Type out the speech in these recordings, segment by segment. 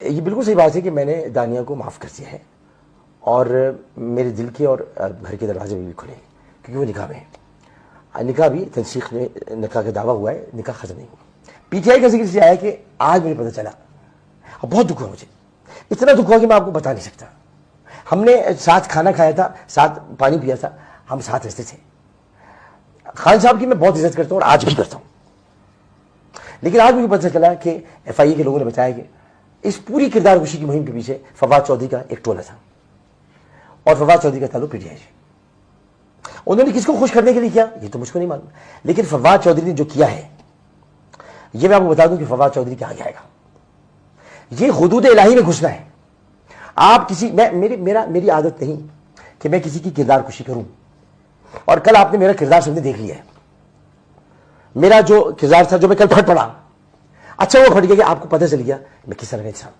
یہ بالکل صحیح بات ہے کہ میں نے دانیہ کو معاف کر دیا ہے اور میرے دل کے اور گھر کے دروازے بھی کھلے کیونکہ وہ نکاح میں ہے. نکاح بھی تنسیق میں نکاح کا دعویٰ ہوا ہے, نکاح ختم نہیں ہوا. پی ٹی آئی کا ذکر سے آیا کہ آج مجھے پتہ چلا, اب بہت دکھ ہوا مجھے, اتنا دکھ ہوا کہ میں آپ کو بتا نہیں سکتا. ہم نے ساتھ کھانا کھایا تھا, ساتھ پانی پیا تھا, ہم ساتھ رہتے تھے. خان صاحب کی میں بہت عزت کرتا ہوں اور آج بھی کرتا ہوں, لیکن آج مجھے پتہ چلا کہ ایف آئی اے کے لوگوں نے بتایا کہ اس پوری کردار کشی کی مہم کے پیچھے فواد چودھری کا ایک ٹولہ تھا اور فواد چودھری کا تعلق پی ٹی آئی سے. انہوں نے کس کو خوش کرنے کے لیے کیا یہ تو مجھ کو نہیں معلوم, لیکن فواد چودھری نے جو کیا ہے یہ میں آپ کو بتا دوں کہ فواد چودھری کہاں جائے گا. یہ حدود الہی میں گھسنا ہے. آپ کسی میری عادت نہیں کہ میں کسی کی کردار کشی کروں, اور کل آپ نے میرا کردار سب نے دیکھ لیا ہے. میرا جو کردار تھا جو میں کل پھٹ پڑا, اچھا وہ پھٹ گیا کہ آپ کو پتہ چل گیا میں کس طرح کا انسان.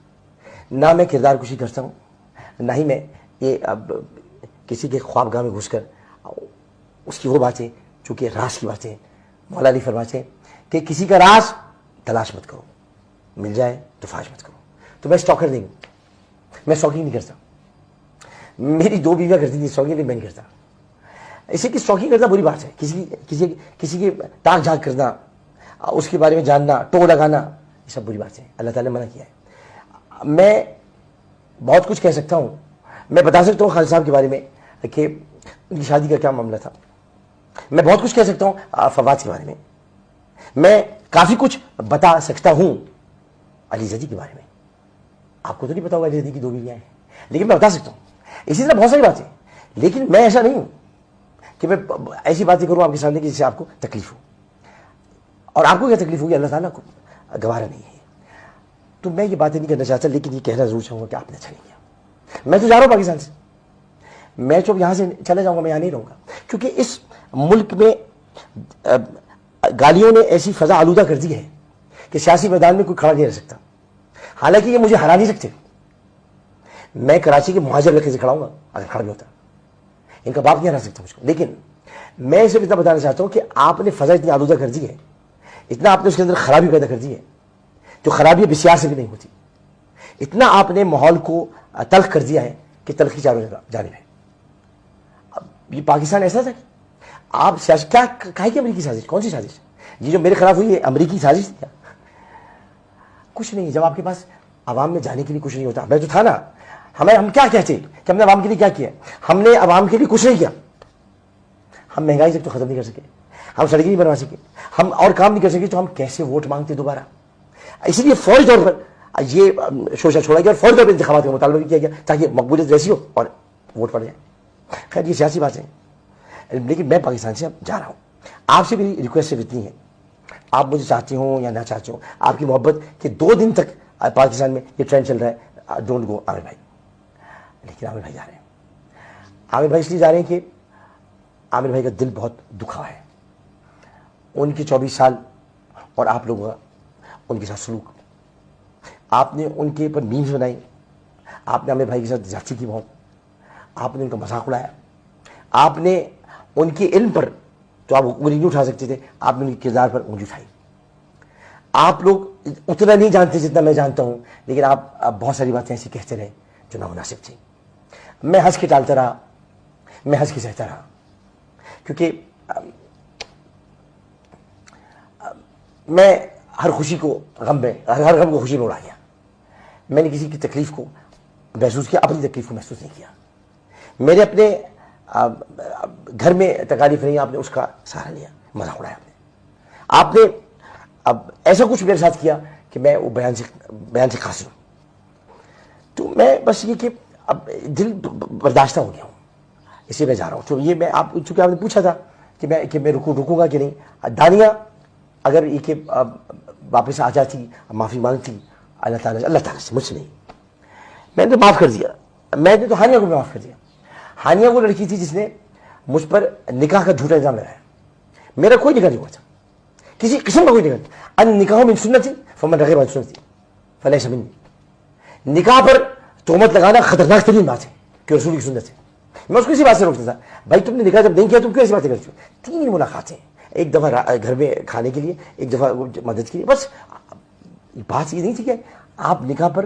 نہ میں کردار کشی کرتا ہوں, نہ ہی میں یہ اب کسی کے خوابگاہ میں گھس کر اس کی وہ باتیں چونکہ راز کی باتیں مولا علی فرماتے ہیں کہ کسی کا راز تلاش مت کرو, مل جائے تو فاش مت کرو. تو میں اسٹاکر نہیں ہوں, میں اسٹاکنگ نہیں کرتا. میری 2 بیویاں کرتی تھی اسٹاکنگ, میں نہیں کرتا. اسے کہ اسٹاکنگ کرنا بری بات ہے, کسی کی تاک جھانک کرنا, اس کے بارے میں جاننا, ٹو لگانا, یہ سب بری بات ہے. اللہ تعالیٰ نے منع کیا ہے. میں بہت کچھ کہہ سکتا ہوں, میں بتا سکتا ہوں خالد صاحب کے بارے میں کہ ان کی شادی کا کیا معاملہ تھا. میں بہت کچھ کہہ سکتا ہوں فواد کے بارے میں. میں کافی کچھ بتا سکتا ہوں علی زیدی کے بارے میں. آپ کو تو نہیں پتا ہوگا علی زیدی کی 2 بیویاں ہیں, لیکن میں بتا سکتا ہوں. اسی طرح بہت ساری باتیں, لیکن میں ایسا نہیں ہوں کہ میں ایسی باتیں کروں آپ کے سامنے کہ جس سے آپ کو تکلیف ہو. اور آپ کو کیا تکلیف ہوگی اللہ تعالیٰ کو گوارا نہیں ہے. تو میں یہ باتیں نہیں کرنا چاہتا, لیکن یہ کہنا ضرور چاہوں گا کہ آپ نے اچھا نہیں کیا. میں تو جا رہا ہوں پاکستان سے, میں جو یہاں سے چلا جاؤں گا, میں یہاں نہیں رہوں گا, کیونکہ اس ملک میں گالیوں نے ایسی فضا آلودہ کر دی ہے کہ سیاسی میدان میں کوئی کھڑا نہیں رہ سکتا. حالانکہ یہ مجھے ہرا نہیں سکتے. میں کراچی کے مہاجر لڑکے سے کھڑا ہوں گا اگر کھڑا بھی ہوتا, ان کا باپ نہیں ہرا سکتا مجھ کو. لیکن میں صرف اتنا بتانا چاہتا ہوں کہ آپ نے فضا اتنی آلودہ کر دی ہے, اتنا آپ نے اس کے اندر خرابی پیدا کر دی ہے جو خرابی بسیار سے بھی نہیں ہوتی. اتنا آپ نے ماحول کو تلخ کر دیا ہے کہ تلخی چاروں جانب ہے. اب یہ پاکستان ایسا تھا کہ آپ کیا کہا کہ امریکی سازش, کون سی سازش؟ یہ جو میرے خلاف ہوئی ہے امریکی سازش تھی کیا؟ کچھ نہیں. جب آپ کے پاس عوام میں جانے کے لیے کچھ نہیں ہوتا, میں تو تھا نا. ہم کیا کہتے ہیں کہ ہم نے عوام کے لیے کیا کیا؟ ہم نے عوام کے لیے کچھ نہیں کیا. ہم مہنگائی تک تو ختم نہیں کر سکے, ہم سڑکیں نہیں بنوا سکے, ہم اور کام نہیں کر سکے, تو ہم کیسے ووٹ مانگتے دوبارہ؟ اسی لیے فوری طور پر یہ شوشہ چھوڑا گیا اور فوری طور پر انتخابات کا مطالبہ بھی کیا گیا تاکہ مقبولیت ویسی ہو اور ووٹ پڑ جائے. خیر یہ سیاسی بات ہے, لیکن میں پاکستان سے اب جا رہا ہوں. آپ سے میری ریکویسٹ صرف اتنی ہے, آپ مجھے چاہتے ہوں یا نہ چاہتے ہوں, آپ کی محبت کہ 2 دن تک پاکستان میں یہ ٹرینڈ چل رہا ہے ڈونٹ گو عامر بھائی. لیکن عامر بھائی جا رہے ہیں. عامر بھائی اس لیے جا رہے ہیں کہ عامر بھائی کا دل بہت دکھا ہے. ان کی 24 سال اور آپ لوگوں کا ان کے ساتھ سلوک, آپ نے ان کے اوپر میمز بنائی, آپ نے عامر بھائی کے ساتھ زیادتی کی بہت, آپ نے ان کا مذاق اڑایا, آپ نے ان کے علم پر تو آپ انگلی نہیں اٹھا سکتے تھے, آپ نے ان کے کردار پر انگلی اٹھائی. آپ لوگ اتنا نہیں جانتے جتنا میں جانتا ہوں, لیکن آپ بہت ساری باتیں ایسی کہتے رہے جو نامناسب تھیں. میں ہنس کے ٹالتا رہا, میں ہنس کے سہتا رہا, کیونکہ میں ہر خوشی کو غم میں, ہر غم کو خوشی میں اڑا گیا. میں نے کسی کی تکلیف کو محسوس کیا, اپنی تکلیف کو محسوس نہیں کیا. میرے اپنے گھر میں تکالیف نہیں, آپ نے اس کا سہارا لیا, مذاق اڑایا آپ نے اب ایسا کچھ میرے ساتھ کیا کہ میں وہ بیان سے قاصر ہوں. تو میں بس یہ کہ اب دل برداشتہ ہو گیا ہوں, اس لیے میں جا رہا ہوں. تو یہ میں چونکہ آپ نے پوچھا تھا کہ میں رکوں گا کہ نہیں. دانیہ اگر یہ کہ واپس آ جاتی, معافی مانگتی اللہ تعالیٰ سے, مجھ سے نہیں, میں نے تو معاف کر دیا. میں نے تو ہانیہ کو بھی معاف کر دیا. ہانیہ وہ لڑکی تھی جس نے مجھ پر نکاح کا جھوٹا الزام لگایا. میرا کوئی نکاح نہیں ہوا تھا, کسی قسم کا کوئی نکاح نہیں. ان نکاح من سنتی فمن رغب عن سنتی فلیس منی. نکاح پر تہمت لگانا خطرناک ترین بات ہے کہ رسول کی سنت ہے. میں اس کو اسی بات سے روکتا تھا, بھائی تم نے نکاح جب نہیں کیا تم کیوں ایسی باتیں کرتے ہو؟ 3 ملاقاتیں, ایک دفعہ گھر میں کھانے کے لیے, ایک دفعہ مدد کے لیے, بس بات یہ نہیں تھی کہ آپ نکاح پر